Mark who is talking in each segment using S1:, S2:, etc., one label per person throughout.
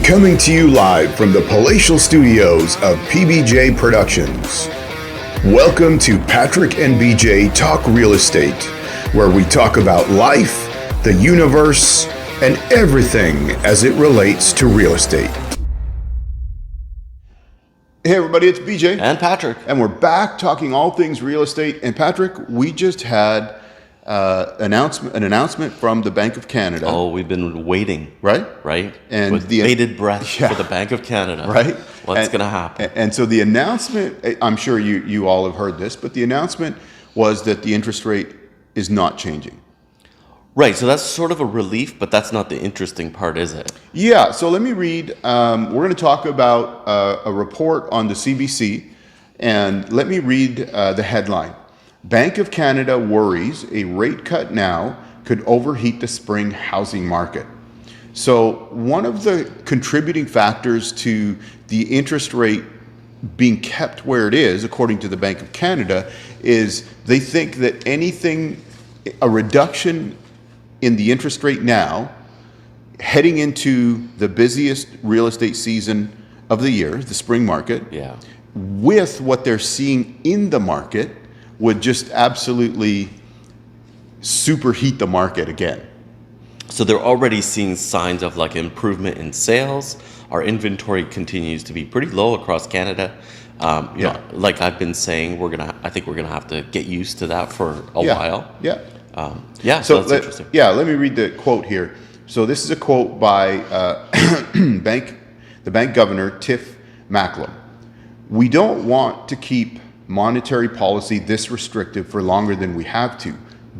S1: Coming to you live from the palatial studios of PBJ Productions. Welcome to Patrick and BJ Talk Real Estate, where we talk about life, the universe, and everything as it relates to real estate. Hey everybody, it's BJ.
S2: And Patrick.
S1: And we're back talking all things real estate. And Patrick, we just had an announcement from the Bank of Canada.
S2: Oh, we've been waiting.
S1: Right?
S2: And with bated breath for the Bank of Canada.
S1: Right?
S2: What's going to happen?
S1: And so the announcement, I'm sure you all have heard this, but the announcement was that the interest rate is not changing.
S2: Right, so that's sort of a relief, but that's not the interesting part, is it?
S1: Yeah, so let me read. We're going to talk about a report on the CBC, and let me read the headline. Bank of Canada worries a rate cut now could overheat the spring housing market. So one of the contributing factors to the interest rate being kept where it is, according to the Bank of Canada, is they think that a reduction in the interest rate now, heading into the busiest real estate season of the year, the spring market, with what they're seeing in the market, would just absolutely superheat the market again.
S2: So they're already seeing signs of like improvement in sales. Our inventory continues to be pretty low across Canada. You know, like I've been saying, I think we're gonna have to get used to that for a while. So that's interesting.
S1: Let me read the quote here. So this is a quote by the bank governor, Tiff Macklem. "We don't want to keep monetary policy this restrictive for longer than we have to,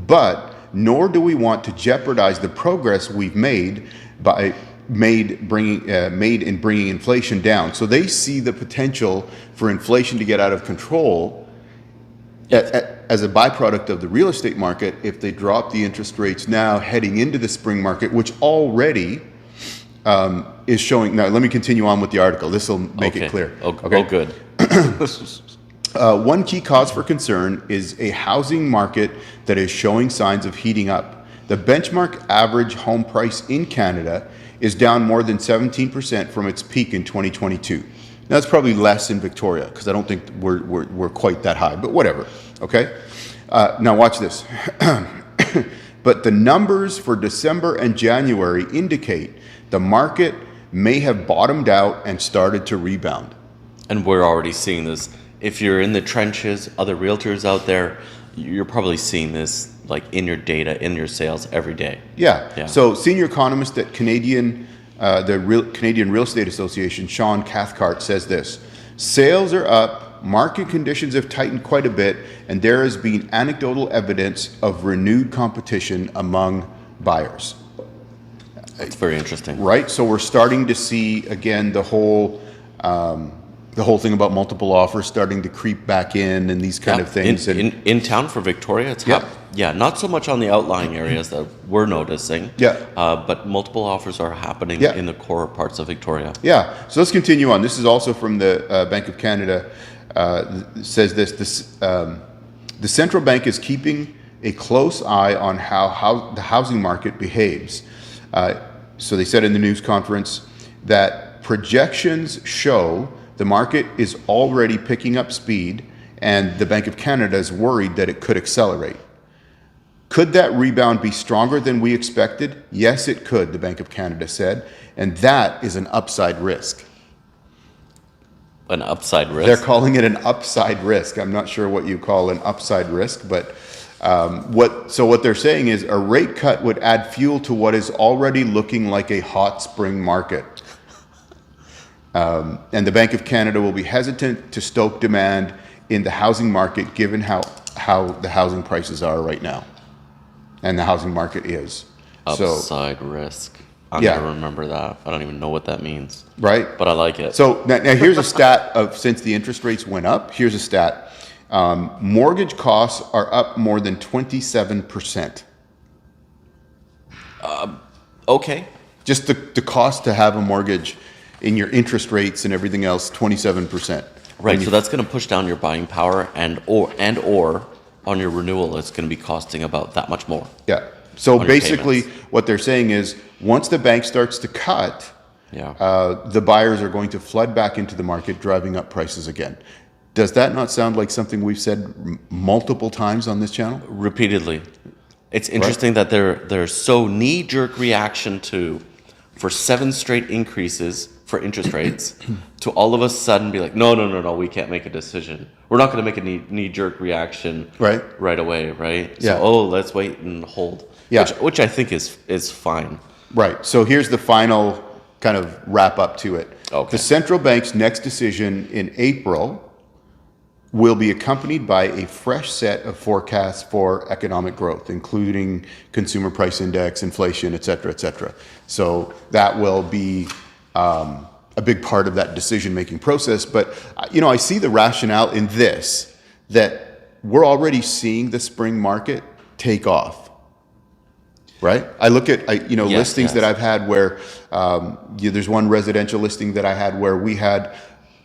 S1: but nor do we want to jeopardize the progress we've made in bringing inflation down." So they see the potential for inflation to get out of control as a byproduct of the real estate market if they drop the interest rates now heading into the spring market, which already is showing. Now, let me continue on with the article. This will make it clear.
S2: Okay, good.
S1: One key cause for concern is a housing market that is showing signs of heating up. The benchmark average home price in Canada is down more than 17% from its peak in 2022. Now, that's probably less in Victoria because I don't think we're quite that high, but whatever. Okay. Now watch this. But the numbers for December and January indicate the market may have bottomed out and started to rebound.
S2: And we're already seeing this. If you're in the trenches, other realtors out there, you're probably seeing this like in your data, in your sales every day.
S1: Yeah. So senior economist at Canadian Real Estate Association, Sean Cathcart, says this: sales are up, market conditions have tightened quite a bit, and there has been anecdotal evidence of renewed competition among buyers.
S2: That's very interesting.
S1: Right? So we're starting to see, again, the whole thing about multiple offers starting to creep back in and these kind of things.
S2: In town for Victoria, it's not so much on the outlying areas that we're noticing. But multiple offers are happening in the core parts of Victoria.
S1: So let's continue on. This is also from the Bank of Canada. Says this: the central bank is keeping a close eye on how the housing market behaves. So they said in the news conference that projections show the market is already picking up speed, and the Bank of Canada is worried that it could accelerate. Could that rebound be stronger than we expected? Yes, it could, the Bank of Canada said, and that is an upside risk.
S2: An upside risk?
S1: They're calling it an upside risk. I'm not sure what you call an upside risk, but what they're saying is a rate cut would add fuel to what is already looking like a hot spring market. And the Bank of Canada will be hesitant to stoke demand in the housing market given how the housing prices are right now and the housing market is.
S2: Upside risk. I'm going to remember that. I don't even know what that means.
S1: Right.
S2: But I like it.
S1: So now here's a stat of since the interest rates went up. Here's a stat. Mortgage costs are up more than 27%.
S2: Okay.
S1: Just the cost to have a mortgage in your interest rates and everything else, 27%.
S2: Right, so that's going to push down your buying power and or on your renewal, it's going to be costing about that much more.
S1: So basically what they're saying is once the bank starts to cut,
S2: Yeah.
S1: the buyers are going to flood back into the market, driving up prices again. Does that not sound like something we've said multiple times on this channel?
S2: Repeatedly. It's interesting that they're so knee-jerk reaction for 7 straight increases for interest rates to all of a sudden be like, no, we can't make a decision. We're not going to make a knee-jerk reaction right away, right?
S1: Yeah.
S2: So, let's wait and hold.
S1: Yeah.
S2: Which I think is fine.
S1: Right. So here's the final kind of wrap up to it.
S2: Okay.
S1: The central bank's next decision in April will be accompanied by a fresh set of forecasts for economic growth, including consumer price index, inflation, et cetera, et cetera. So that will be a big part of that decision-making process. But, I see the rationale in this, that we're already seeing the spring market take off, right? I look at, listings that I've had where there's one residential listing that I had where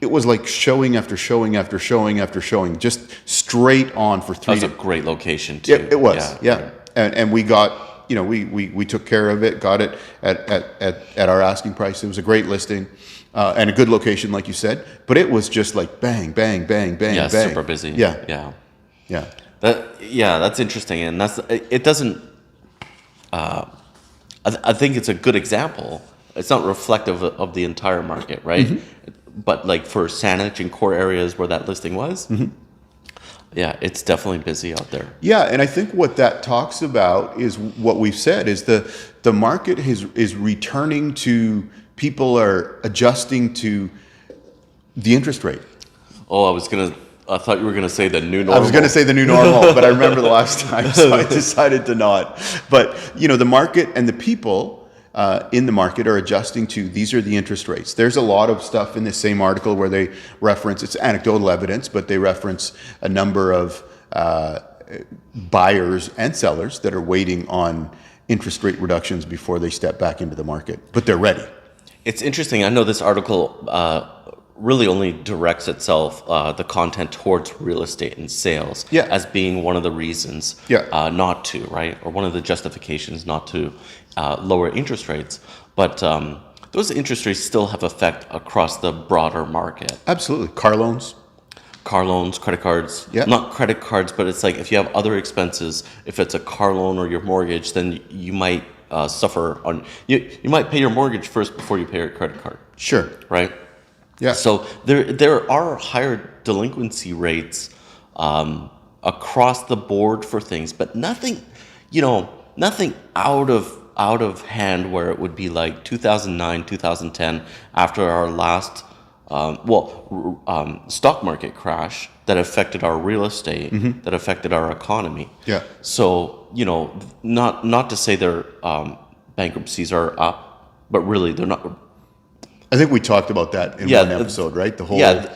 S1: it was like showing after showing after showing after showing, just straight on for 3 days.
S2: That was a great location too.
S1: It was, yeah. And we got, we took care of it, got it at our asking price. It was a great listing and a good location, like you said. But it was just like bang, bang, bang, bang,
S2: yeah,
S1: bang.
S2: super busy.
S1: Yeah.
S2: That's interesting, and it doesn't. I think it's a good example. It's not reflective of the entire market, right? Mm-hmm. But like for Saanich and core areas where that listing was, yeah, it's definitely busy out there.
S1: Yeah, and I think what that talks about is what we've said is the market is returning to, people are adjusting to the interest rate.
S2: Oh, I thought you were gonna say the new normal.
S1: I was going to say the new normal, but I remember the last time, so I decided to not. But the market and the people in the market are adjusting to, these are the interest rates. There's a lot of stuff in this same article where they reference, it's anecdotal evidence, but they reference a number of buyers and sellers that are waiting on interest rate reductions before they step back into the market, but they're ready.
S2: It's interesting. I know this article really only directs itself, the content towards real estate and sales as being one of the reasons not to, right? Or one of the justifications not to lower interest rates. But those interest rates still have effect across the broader market.
S1: Absolutely. Car loans,
S2: credit cards. Not credit cards, but it's like if you have other expenses, if it's a car loan or your mortgage, then you might suffer on, you might pay your mortgage first before you pay your credit card.
S1: Sure.
S2: Right?
S1: Yeah.
S2: So there are higher delinquency rates across the board for things, but nothing out of hand where it would be like 2009, 2010 after our last stock market crash that affected our real estate, that affected our economy.
S1: Yeah.
S2: So not to say their bankruptcies are up, but really they're not.
S1: I think we talked about that in one episode, right?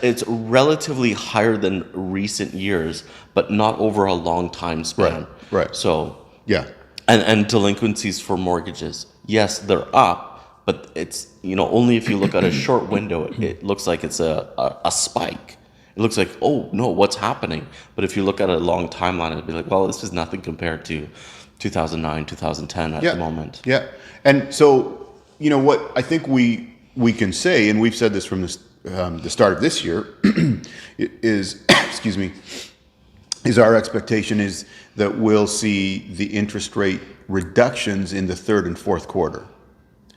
S2: It's relatively higher than recent years, but not over a long time span.
S1: Right.
S2: So
S1: yeah,
S2: and delinquencies for mortgages, yes, they're up, but it's only if you look at a short window, it looks like it's a spike. It looks like, oh no, what's happening? But if you look at a long timeline, it'd be like, well, this is nothing compared to 2009, 2010 at the moment.
S1: Yeah, and so what I think we can say, and we've said this from the start of this year, is is our expectation is that we'll see the interest rate reductions in the third and fourth quarter.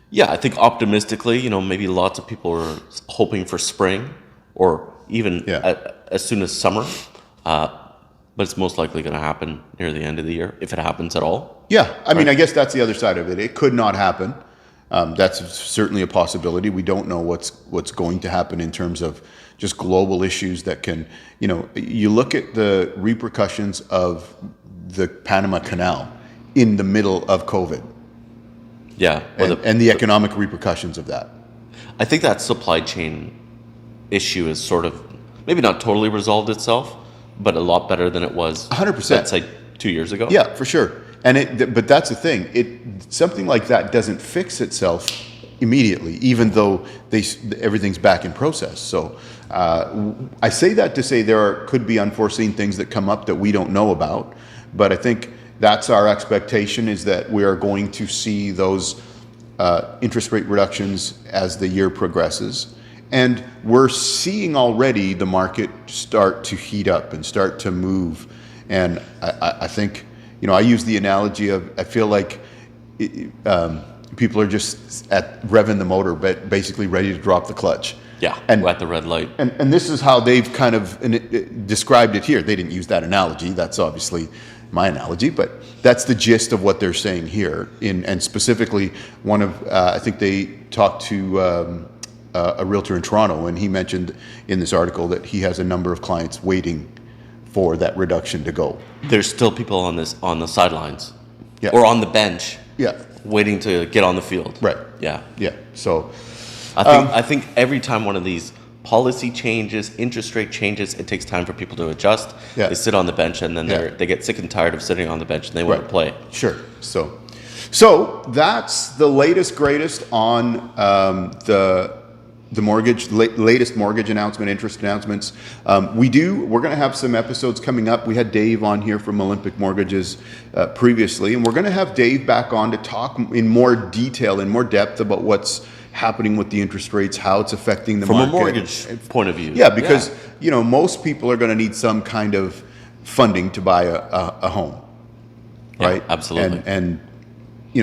S2: Yeah, I think optimistically, maybe lots of people are hoping for spring or even as soon as summer, but it's most likely going to happen near the end of the year, if it happens at all.
S1: Yeah, I mean, I guess that's the other side of it. It could not happen. That's certainly a possibility. We don't know what's going to happen in terms of just global issues that can, you look at the repercussions of the Panama Canal in the middle of COVID.
S2: Yeah.
S1: And the economic repercussions of that.
S2: I think that supply chain issue is sort of, maybe not totally resolved itself, but a lot better than it was
S1: 100%.
S2: Let's say 2 years ago.
S1: Yeah, for sure. But that's the thing. Something like that doesn't fix itself immediately, even though everything's back in process. So I say that to say could be unforeseen things that come up that we don't know about. But I think that's our expectation, is that we are going to see those interest rate reductions as the year progresses. And we're seeing already the market start to heat up and start to move. And I think, I use the analogy of, I feel like people are just revving the motor, but basically ready to drop the clutch.
S2: Yeah,
S1: and
S2: we're at the red light.
S1: And this is how they've kind of described it here. They didn't use that analogy. That's obviously my analogy, but that's the gist of what they're saying here. And specifically, I think they talked to a realtor in Toronto, and he mentioned in this article that he has a number of clients waiting for that reduction to go.
S2: There's still people on the sidelines,
S1: Yeah.
S2: or on the bench,
S1: Yeah.
S2: waiting to get on the field.
S1: Right.
S2: Yeah.
S1: Yeah. So
S2: I think every time one of these policy changes, interest rate changes, it takes time for people to adjust.
S1: Yeah.
S2: They sit on the bench, and then
S1: Yeah.
S2: they get sick and tired of sitting on the bench, and they want to play.
S1: Sure. So that's the latest, greatest on the mortgage, latest mortgage announcement, interest announcements. We're going to have some episodes coming up. We had Dave on here from Olympic Mortgages previously, and we're going to have Dave back on to talk in more detail, in more depth about what's happening with the interest rates, how it's affecting the
S2: From
S1: market.
S2: a mortgage point of view.
S1: Yeah, because most people are going to need some kind of funding to buy a home, right?
S2: Yeah, absolutely.
S1: And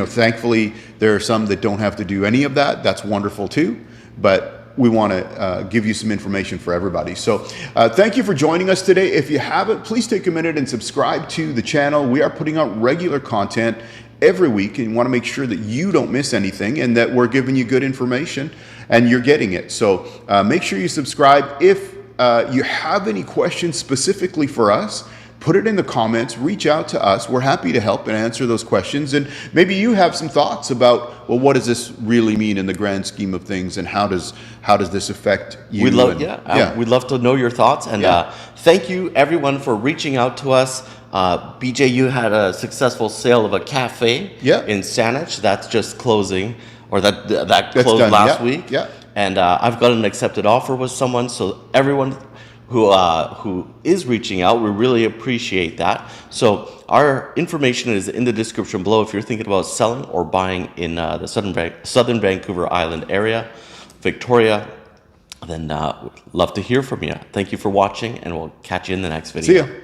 S1: thankfully there are some that don't have to do any of that. That's wonderful too. But we want to give you some information for everybody. So thank you for joining us today. If you haven't, please take a minute and subscribe to the channel. We are putting out regular content every week, and want to make sure that you don't miss anything and that we're giving you good information and you're getting it. So make sure you subscribe. If you have any questions specifically for us, put it in the comments, reach out to us. We're happy to help and answer those questions. And maybe you have some thoughts about, well, what does this really mean in the grand scheme of things, and how does this affect you?
S2: We'd love to know your thoughts. And thank you everyone for reaching out to us. BJ, you had a successful sale of a cafe in Saanich. That's just closing, or that closed
S1: done.
S2: last week.
S1: Yeah.
S2: And I've got an accepted offer with someone. So everyone who is reaching out, we really appreciate that. So our information is in the description below if you're thinking about selling or buying in the Southern Vancouver Island area, Victoria. Then we'd love to hear from you. Thank you for watching, and we'll catch you in the next video.
S1: See ya.